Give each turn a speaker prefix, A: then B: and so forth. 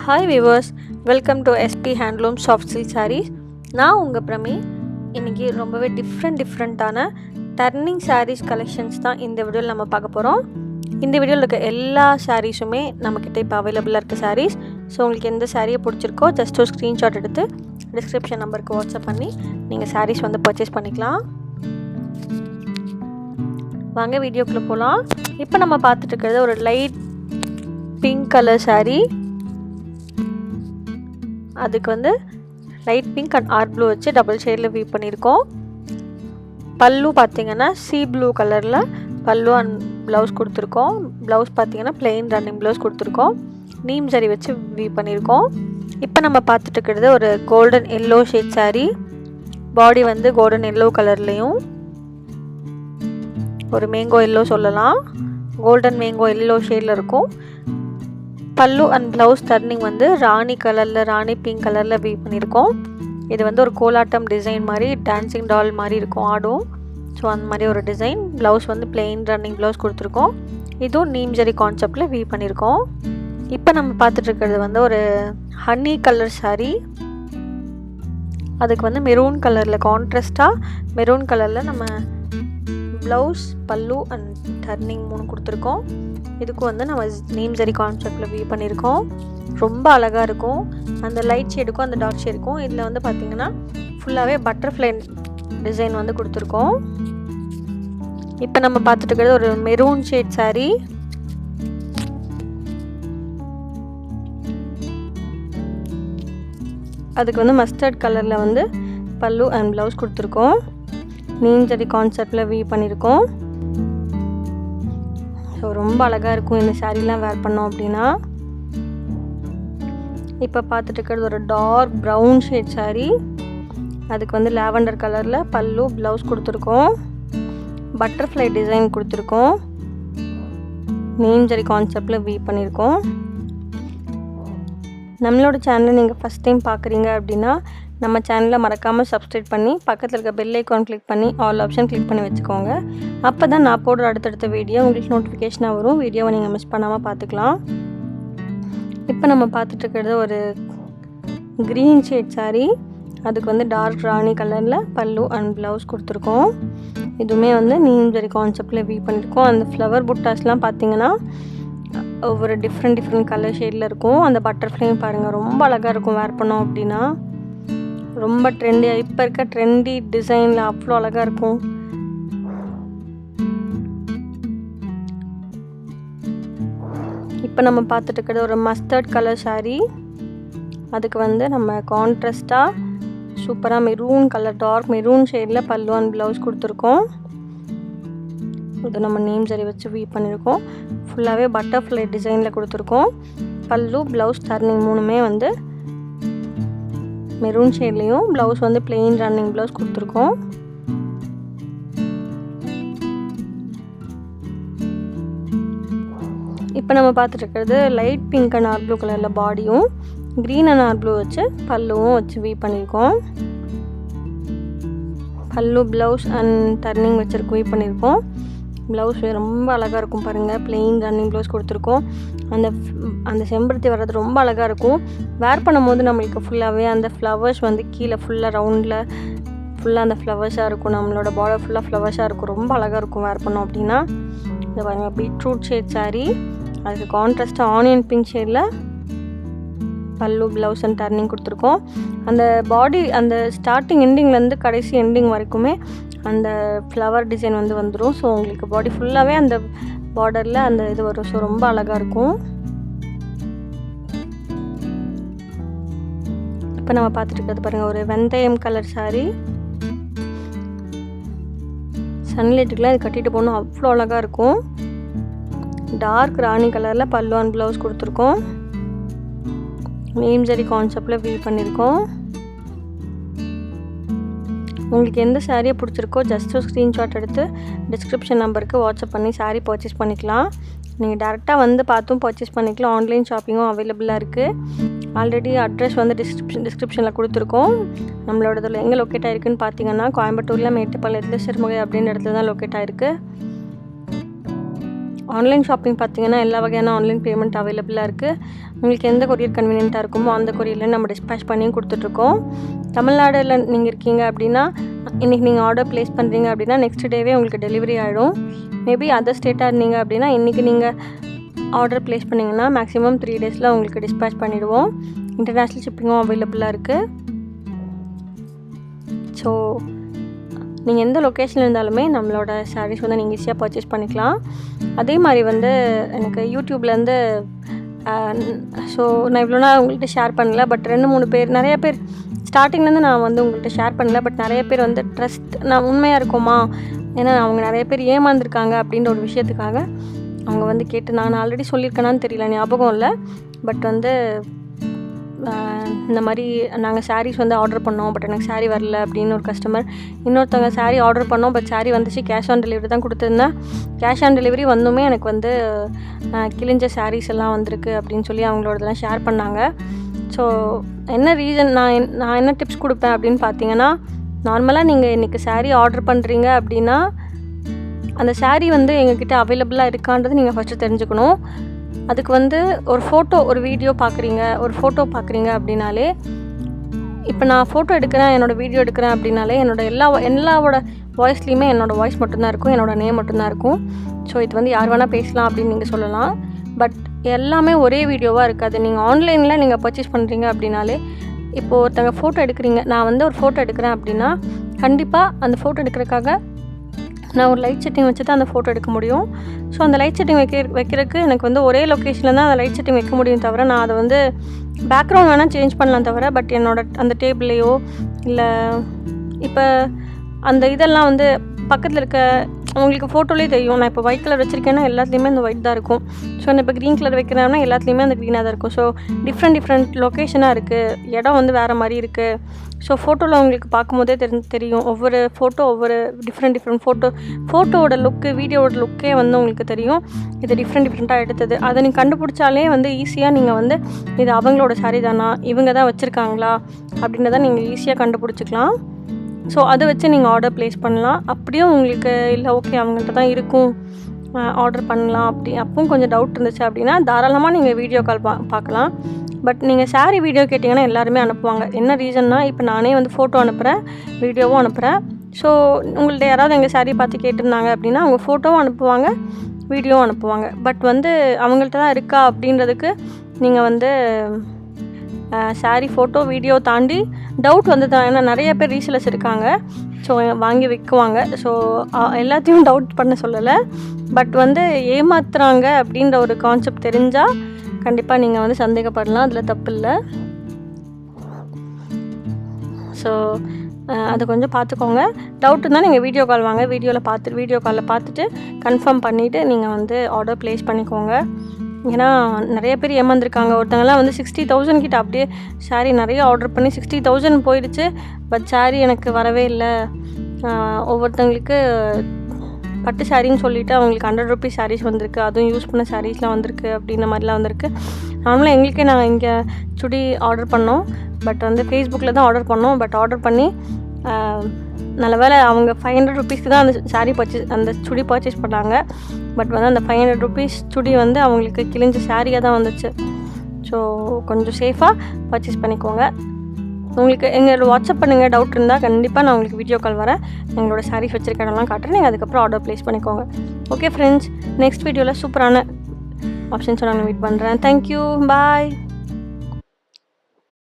A: Hi viewers, welcome to SP handloom soft silk sarees. நான் உங்கள் பிரமி. இன்றைக்கி ரொம்பவே டிஃப்ரெண்ட்டான டர்னிங் சாரீஸ் கலெக்ஷன்ஸ் தான் இந்த வீடியோவில் நம்ம பார்க்க போகிறோம். இந்த வீடியோவில் இருக்க எல்லா சாரீஸுமே நம்மக்கிட்ட இப்போ அவைலபிளாக இருக்க சாரீஸ். ஸோ உங்களுக்கு எந்த சாரியை பிடிச்சிருக்கோ ஜஸ்ட் ஒரு ஸ்க்ரீன்ஷாட் எடுத்து டிஸ்கிரிப்ஷன் நம்பருக்கு வாட்ஸ்அப் பண்ணி நீங்கள் சாரீஸ் வந்து பர்ச்சேஸ் பண்ணிக்கலாம். வாங்க வீடியோக்குள்ளே போகலாம். இப்போ நம்ம பார்த்துட்டு இருக்கிறது ஒரு லைட் பிங்க் கலர் சாரீ. அதுக்கு வந்து light pink and art blue வச்சு டபுள் ஷேடில் வீவ் பண்ணியிருக்கோம். பல்லு பார்த்திங்கன்னா சீ ப்ளூ கலரில் பல்லு அண்ட் ப்ளவுஸ் கொடுத்துருக்கோம். ப்ளவுஸ் பார்த்திங்கன்னா பிளெயின் ரன்னிங் ப்ளவுஸ் கொடுத்துருக்கோம். நீம் சரி வச்சு வீவ் பண்ணியிருக்கோம். இப்போ நம்ம பார்த்துட்டு இருக்கிறது ஒரு கோல்டன் எல்லோ ஷேட் சாரீ. பாடி வந்து கோல்டன் எல்லோ கலர்லேயும் ஒரு மேங்கோ எல்லோ சொல்லலாம், கோல்டன் மேங்கோ எல்லோ ஷேடில் இருக்கும். பல்லு அண்ட் ப்ளவுஸ் டர்னிங் வந்து ராணி கலரில், ராணி பிங்க் கலரில் வீவ் பண்ணியிருக்கோம். இது வந்து ஒரு கோலாட்டம் டிசைன் மாதிரி, டான்சிங் டால் மாதிரி இருக்கும், ஆடும். ஸோ அந்த மாதிரி ஒரு டிசைன். ப்ளவுஸ் வந்து பிளெயின் ரன்னிங் ப்ளவுஸ் கொடுத்துருக்கோம். இதுவும் நீம் ஜரி கான்செப்டில் வீவ் பண்ணியிருக்கோம். இப்போ நம்ம பார்த்துட்ருக்கிறது வந்து ஒரு ஹனி கலர் சாரீ. அதுக்கு வந்து மெரூன் கலரில் கான்ட்ராஸ்டாக மெரூன் கலரில் நம்ம ப்ளவுஸ், பல்லு அண்ட் டர்னிங் 3 கொடுத்துருக்கோம். இதுக்கும் வந்து நம்ம நீம் ஜரி கான்செப்டில் வீவ் பண்ணியிருக்கோம். ரொம்ப அழகாக இருக்கும். அந்த லைட் ஷேடுக்கும் அந்த டார்க் ஷேடுக்கும் இதில் வந்து பார்த்திங்கன்னா ஃபுல்லாகவே பட்டர்ஃப்ளை டிசைன் வந்து கொடுத்துருக்கோம். இப்போ நம்ம பார்த்துட்டு இருக்கிறது ஒரு மெரூன் ஷேட் சாரீ. அதுக்கு வந்து மஸ்டர்ட் கலரில் வந்து பல்லு அண்ட் ப்ளவுஸ் கொடுத்துருக்கோம். நீம் ஜரி கான்செப்டில் வீவ் பண்ணியிருக்கோம். ஸோ ரொம்ப அழகாக இருக்கும் இந்த சாரீலாம் வேர் பண்ணோம் அப்படின்னா. இப்போ பார்த்துட்டு இருக்கிறது ஒரு டார்க் ப்ரௌன் ஷேட் சாரீ. அதுக்கு வந்து லாவெண்டர் கலரில் பல்லு ப்ளவுஸ் கொடுத்துருக்கோம். பட்டர்ஃப்ளை டிசைன் கொடுத்துருக்கோம். நீம் ஜரி கான்செப்டில் வீவ் பண்ணியிருக்கோம். நம்மளோட சேனலை நீங்கள் ஃபஸ்ட் டைம் பார்க்குறீங்க அப்படின்னா நம்ம சேனலை மறக்காமல் சப்ஸ்கிரைப் பண்ணி பக்கத்தில் இருக்க பெல் ஐக்கான் கிளிக் பண்ணி ஆல் ஆப்ஷன் கிளிக் பண்ணி வச்சுக்கோங்க. அப்போ தான் நான் போடுற அடுத்தடுத்த வீடியோ உங்களுக்கு நோட்டிஃபிகேஷனாக வரும். வீடியோவை நீங்கள் மிஸ் பண்ணாமல் பார்த்துக்கலாம். இப்போ நம்ம பார்த்துட்ருக்கிறது ஒரு க்ரீன் ஷேட் சாரீ. அதுக்கு வந்து டார்க் ராணி கலரில் பல்லு அண்ட் ப்ளவுஸ் கொடுத்துருக்கோம். இதுவுமே வந்து நீம் ஜரி கான்செப்டில் வீவ் பண்ணியிருக்கோம். அந்த ஃப்ளவர் புட்டாஸ்லாம் பார்த்திங்கன்னா ஒவ்வொரு டிஃப்ரெண்ட் கலர் ஷேடில் இருக்கும். அந்த பட்டர்ஃப்ளையும் பாருங்கள், ரொம்ப அழகாக இருக்கும் வேர் பண்ணோம் அப்படின்னா. ரொம்ப ட்ரெண்டியாக இப்போ இருக்க ட்ரெண்டி டிசைனில் அவ்வளோ அழகாக இருக்கும். இப்போ நம்ம பார்த்துட்டு இருக்கிறது ஒரு மஸ்டர்ட் கலர் சாரீ. அதுக்கு வந்து நம்ம கான்ட்ராஸ்டாக சூப்பராக மெரூன் கலர், டார்க் மெரூன் ஷேடில் பல்லு அண்ட் ப்ளவுஸ் கொடுத்துருக்கோம். இது நம்ம நீம் ஜரி வச்சு வீவ் பண்ணியிருக்கோம். ஃபுல்லாகவே பட்டர்ஃப்ளை டிசைனில் கொடுத்துருக்கோம். பல்லு, ப்ளவுஸ், டர்னிங் 3மே வந்து மெரூன் ஷேட்லேயும், ப்ளவுஸ் வந்து பிளெயின் ரன்னிங் ப்ளவுஸ் கொடுத்துருக்கோம். இப்போ நம்ம பார்த்துட்ருக்கிறது light pink and art blue கலரில் பாடியும், க்ரீன் அண்ட் ஆர்ட் ப்ளூ வச்சு பல்லுவும் வச்சு வீவ் பண்ணியிருக்கோம். பல்லு, ப்ளவுஸ் அண்ட் டர்னிங் வச்சுருக்கு வீவ் பண்ணியிருக்கோம். ப்ளவுஸ் ரொம்ப அழகாக இருக்கும் பாருங்கள், பிளெயின் ரன்னிங் ப்ளவுஸ் கொடுத்துருக்கோம். அந்த செம்பருத்தி வர்றது ரொம்ப அழகாக இருக்கும். வேர் பண்ணும்போது நம்மளுக்கு ஃபுல்லாகவே அந்த ஃப்ளவர்ஸ் வந்து கீழே ஃபுல்லாக ரவுண்டில் ஃபுல்லாக அந்த ஃப்ளவர்ஸாக இருக்கும். நம்மளோட பார்டர் ஃபுல்லாக ஃப்ளவர்ஸாக இருக்கும். ரொம்ப அழகாக இருக்கும் வேர் பண்ணோம் அப்படின்னா. இந்த பாருங்கள் பீட்ரூட் ஷேட் சாரீ. அதுக்கு கான்ட்ராஸ்டாக ஆனியன் பிங்க் ஷேடில் பல்லு, ப்ளவுஸ் அண்ட் டர்னிங் கொடுத்துருக்கோம். அந்த பாடி அந்த ஸ்டார்டிங் எண்டிங்லேருந்து கடைசி எண்டிங் வரைக்குமே அந்த ஃப்ளவர் டிசைன் வந்து வந்துடும். ஸோ உங்களுக்கு பாடி ஃபுல்லாகவே அந்த பார்டரில் அந்த இது வரும். ஸோ ரொம்ப அழகாக இருக்கும். இப்போ நம்ம பார்த்துட்டு இருக்கிறது பாருங்கள் ஒரு வெந்தயம் கலர் சாரீ. சன்லைட்டுக்கெலாம் இது கட்டிட்டு போகணும், அவ்வளோ அழகாக இருக்கும். டார்க் ராணி கலரில் பல்லு அண்ட் ப்ளவுஸ் கொடுத்துருக்கோம். நீம் ஜரி கான்செப்டில் வீவ் பண்ணியிருக்கோம். உங்களுக்கு எந்த சாரியை பிடிச்சிருக்கோ ஜஸ்ட் ஒரு ஸ்க்ரீன்ஷாட் எடுத்து டிஸ்கிரிப்ஷன் நம்பருக்கு வாட்ஸ்அப் பண்ணி சாரீ பர்ச்சேஸ் பண்ணிக்கலாம். நீங்கள் டேரெக்டாக வந்து பார்த்தும் பர்ச்சேஸ் பண்ணிக்கலாம். ஆன்லைன் ஷாப்பிங்கும் அவைலபிளாக இருக்குது. ஆல்ரெடி அட்ரஸ் வந்து டிஸ்கிரிப்ஷனில் கொடுத்துருக்கோம். நம்மளோடதில் எங்கே லொக்கேட் ஆகிருக்குன்னு பார்த்தீங்கன்னா கோயம்புத்தூரில் மேட்டுப்பாளையத்தில் சிறுமுகை அப்படின்ற இடத்துல தான் லொக்கேட் ஆகிருக்கு. ஆன்லைன் ஷாப்பிங் பார்த்தீங்கன்னா எல்லா வகையான ஆன்லைன் பேமெண்ட் அவைலபிளாக இருக்குது. உங்களுக்கு எந்த கொரியர் கன்வீனியண்ட்டாக இருக்குமோ அந்த கொரியரில் நம்ம டிஸ்பேச் பண்ணி கொடுத்துட்ருக்கோம். தமிழ்நாடுல நீங்கள் இருக்கீங்க அப்படின்னா இன்றைக்கி நீங்கள் ஆர்டர் ப்ளேஸ் பண்ணுறீங்க அப்படின்னா நெக்ஸ்ட் டேவே உங்களுக்கு டெலிவரி ஆகிடும். மேபி அதர் ஸ்டேட்டாக இருந்தீங்க அப்படின்னா இன்றைக்கி நீங்கள் ஆர்டர் ப்ளேஸ் பண்ணிங்கன்னா மேக்ஸிமம் 3 டேஸில் உங்களுக்கு டிஸ்பேச் பண்ணிவிடுவோம். இன்டர்நேஷ்னல் ஷிப்பிங்கும் அவைலபிளாக இருக்குது. ஸோ நீங்கள் எந்த லொக்கேஷனில் இருந்தாலுமே நம்மளோட சாரீஸ் வந்து நீங்கள் ஈஸியாக பர்ச்சேஸ் பண்ணிக்கலாம். அதே மாதிரி வந்து எனக்கு யூடியூப்லேருந்து ஸோ நான் இவ்வளோ நாள் உங்கள்கிட்ட ஷேர் பண்ணல. பட் 2-3 பேர் நிறைய பேர் ஸ்டார்டிங்லேருந்து நான் வந்து உங்கள்கிட்ட ஷேர் பண்ணல. பட் நிறைய பேர் வந்து ட்ரஸ்ட் நான் உண்மையாக இருக்கோமா, ஏன்னா அவங்க நிறைய பேர் ஏமாந்துருக்காங்க அப்படின்ற ஒரு விஷயத்துக்காக அவங்க வந்து கேட்டு நான் ஆல்ரெடி சொல்லியிருக்கேனான்னு தெரியல, ஞாபகம் இல்லை. பட் வந்து இந்த மாதிரி நாங்கள் சாரீஸ் வந்து ஆர்டர் பண்ணோம், பட் எனக்கு சாரீ வரல அப்படின்னு ஒரு கஸ்டமர். இன்னொருத்தவங்க சாரீ ஆர்டர் பண்ணோம், பட் சாரீ வந்துச்சு, கேஷ் ஆன் டெலிவரி தான் கொடுத்துருந்தேன். கேஷ் ஆன் டெலிவரி வந்துமே எனக்கு வந்து கிழிஞ்ச சாரீஸ் எல்லாம் வந்திருக்கு அப்படின்னு சொல்லி அவங்களோடதெல்லாம் ஷேர் பண்ணாங்க. ஸோ என்ன ரீசன், நான் என்ன டிப்ஸ் கொடுப்பேன் அப்படின்னு பார்த்தீங்கன்னா, நார்மலாக நீங்கள் இன்றைக்கி சாரீ ஆர்டர் பண்ணுறீங்க அப்படின்னா அந்த சாரீ வந்து எங்ககிட்ட அவைலபிளாக இருக்கான்றது நீங்கள் ஃபஸ்ட்டு தெரிஞ்சுக்கணும். அதுக்கு வந்து ஒரு ஃபோட்டோ ஒரு வீடியோ பார்க்குறீங்க, ஒரு ஃபோட்டோ பார்க்குறீங்க அப்படின்னாலே, இப்போ நான் ஃபோட்டோ எடுக்கிறேன், என்னோடய வீடியோ எடுக்கிறேன் அப்படின்னாலே எல்லாவோட வாய்ஸ்லேயுமே என்னோடய வாய்ஸ் மட்டும்தான் இருக்கும், என்னோடய நேம் மட்டும்தான் இருக்கும். ஸோ இது வந்து யார் வேணால் பேசலாம் அப்படின்னு நீங்கள் சொல்லலாம். பட் எல்லாமே ஒரே வீடியோவாக இருக்காது. நீங்கள் ஆன்லைனில் நீங்கள் பர்ச்சேஸ் பண்ணுறீங்க அப்படின்னாலே, இப்போது ஒருத்தங்க ஃபோட்டோ எடுக்கிறீங்க, நான் வந்து ஒரு ஃபோட்டோ எடுக்கிறேன் அப்படின்னா கண்டிப்பாக அந்த ஃபோட்டோ எடுக்கிறதுக்காக நான் ஒரு லைட் செட்டிங் வச்சு தான் அந்த ஃபோட்டோ எடுக்க முடியும். ஸோ அந்த லைட் செட்டிங் வைக்கிறதுக்கு எனக்கு வந்து ஒரே லொக்கேஷனில் தான் அந்த லைட் செட்டிங் வைக்க முடியும் தவிர, நான் அதை வந்து பேக்ரவுண்ட் வேணால் சேஞ்ச் பண்ணலாம் தவிர, பட் அந்த டேபிள்லையோ இல்லை இப்போ அந்த இதெல்லாம் வந்து பக்கத்தில் இருக்க உங்களுக்கு ஃபோட்டோலேயே தெரியும். நான் இப்போ ஒயிட் கலர் வச்சுருக்கேன்னா எல்லாத்துலேயுமே அந்த ஒயிட் தான் இருக்கும். ஸோ நான் இப்போ க்ரீன் கலர் வைக்கிறேன்னா எல்லாத்துலேயுமே அந்த க்ரீனாக தான் இருக்கும். ஸோ டிஃப்ரெண்ட் லொக்கேஷனாக இருக்குது, இடம் வந்து வேறு மாதிரி இருக்குது. ஸோ ஃபோட்டோவில் உங்களுக்கு பார்க்கும்போதே தெரியும். ஒவ்வொரு ஃபோட்டோ ஒவ்வொரு டிஃப்ரெண்ட் ஃபோட்டோவோட லுக்கு, வீடியோவோட லுக்கே வந்து உங்களுக்கு தெரியும் இது டிஃப்ரெண்ட்டாக எடுத்தது. அதை நீங்கள் கண்டுபிடிச்சாலே வந்து ஈஸியாக நீங்கள் வந்து இது அவங்களோட சாரீ தானா, இவங்க தான் வச்சுருக்காங்களா அப்படின்றத நீங்கள் ஈஸியாக கண்டுபிடிச்சிக்கலாம். ஸோ அதை வச்சு நீங்கள் ஆர்டர் ப்ளேஸ் பண்ணலாம். அப்படியும் உங்களுக்கு இல்லை ஓகே அவங்கள்ட்ட தான் இருக்கும் ஆர்டர் பண்ணலாம் அப்பவும் கொஞ்சம் டவுட் இருந்துச்சு அப்படின்னா தாராளமாக நீங்கள் வீடியோ கால் பார்க்கலாம். பட் நீங்கள் சாரீ வீடியோ கேட்டிங்கன்னா எல்லாருமே அனுப்புவாங்க. என்ன ரீசன்னா, இப்போ நானே வந்து ஃபோட்டோ அனுப்புகிறேன், வீடியோவும் அனுப்புகிறேன். ஸோ உங்கள்கிட்ட யாராவது எங்கள் சாரீ பார்த்து கேட்டிருந்தாங்க அப்படின்னா அவங்க ஃபோட்டோவும் அனுப்புவாங்க, வீடியோவும் அனுப்புவாங்க. பட் வந்து அவங்கள்ட்ட தான் இருக்கா அப்படின்றதுக்கு நீங்கள் வந்து சாரீ ஃபோட்டோ வீடியோ தாண்டி டவுட் வந்து தான். ஏன்னா நிறைய பேர் ரீசேலர்ஸ் இருக்காங்க, ஸோ வாங்கி விற்குவாங்க. ஸோ எல்லாத்தையும் டவுட் பண்ண சொல்லலை. பட் வந்து ஏமாத்துறாங்க அப்படின்ற ஒரு கான்செப்ட் தெரிஞ்சால் கண்டிப்பாக நீங்கள் வந்து சந்தேகப்படலாம், அதில் தப்பு இல்லை. ஸோ அதை கொஞ்சம் பார்த்துக்கோங்க. டவுட் இருந்தால் நீங்கள் வீடியோ கால் வாங்க, வீடியோ காலில் பார்த்துட்டு கன்ஃபார்ம் பண்ணிவிட்டு நீங்கள் வந்து ஆர்டர் ப்ளேஸ் பண்ணிக்கோங்க. ஏன்னா நிறைய பேர் ஏமாந்துருக்காங்க. ஒருத்தங்கலாம் வந்து 60,000 கிட்ட அப்படியே சாரீ நிறைய ஆர்டர் பண்ணி 60,000 போயிடுச்சு. பட் சாரீ எனக்கு வரவே இல்லை. ஒவ்வொருத்தங்களுக்கு பட்டு சாரின்னு சொல்லிவிட்டு அவங்களுக்கு 100 rupees சாரீஸ் வந்திருக்கு, அதுவும் யூஸ் பண்ண சாரீஸ்லாம் வந்திருக்கு அப்படின்ற மாதிரிலாம் வந்திருக்கு. நார்மலாக எங்களுக்கே நாங்கள் இங்கே சுடி ஆர்டர் பண்ணோம். பட் வந்து ஃபேஸ்புக்கில் தான் ஆர்டர் பண்ணோம். பட் ஆர்டர் பண்ணி நல்ல வேலை அவங்க 500 rupeesக்கு தான் அந்த சுடி பர்ச்சேஸ் பண்ணாங்க. பட் வந்து அந்த 500 rupees சுடி வந்து அவங்களுக்கு கிழிஞ்ச சாரியாக தான் வந்துச்சு. ஸோ கொஞ்சம் சேஃபாக பர்ச்சேஸ் பண்ணிக்கோங்க. உங்களுக்கு எங்களோட வாட்ஸ்அப் பண்ணுங்கள், டவுட் இருந்தால் கண்டிப்பாக நான் உங்களுக்கு வீடியோ கால் வரேன், எங்களோட சாரீஸ் வச்சுருக்க இடம்லாம் காட்டுறேன். நீங்கள் அதுக்கப்புறம் ஆர்டர் ப்ளேஸ் பண்ணிக்கோங்க. ஓகே ஃப்ரெண்ட்ஸ், நெக்ஸ்ட் வீடியோவில் சூப்பரான ஆப்ஷன்ஸை நான் மீட் பண்ணுறேன். தேங்க்யூ, பாய்.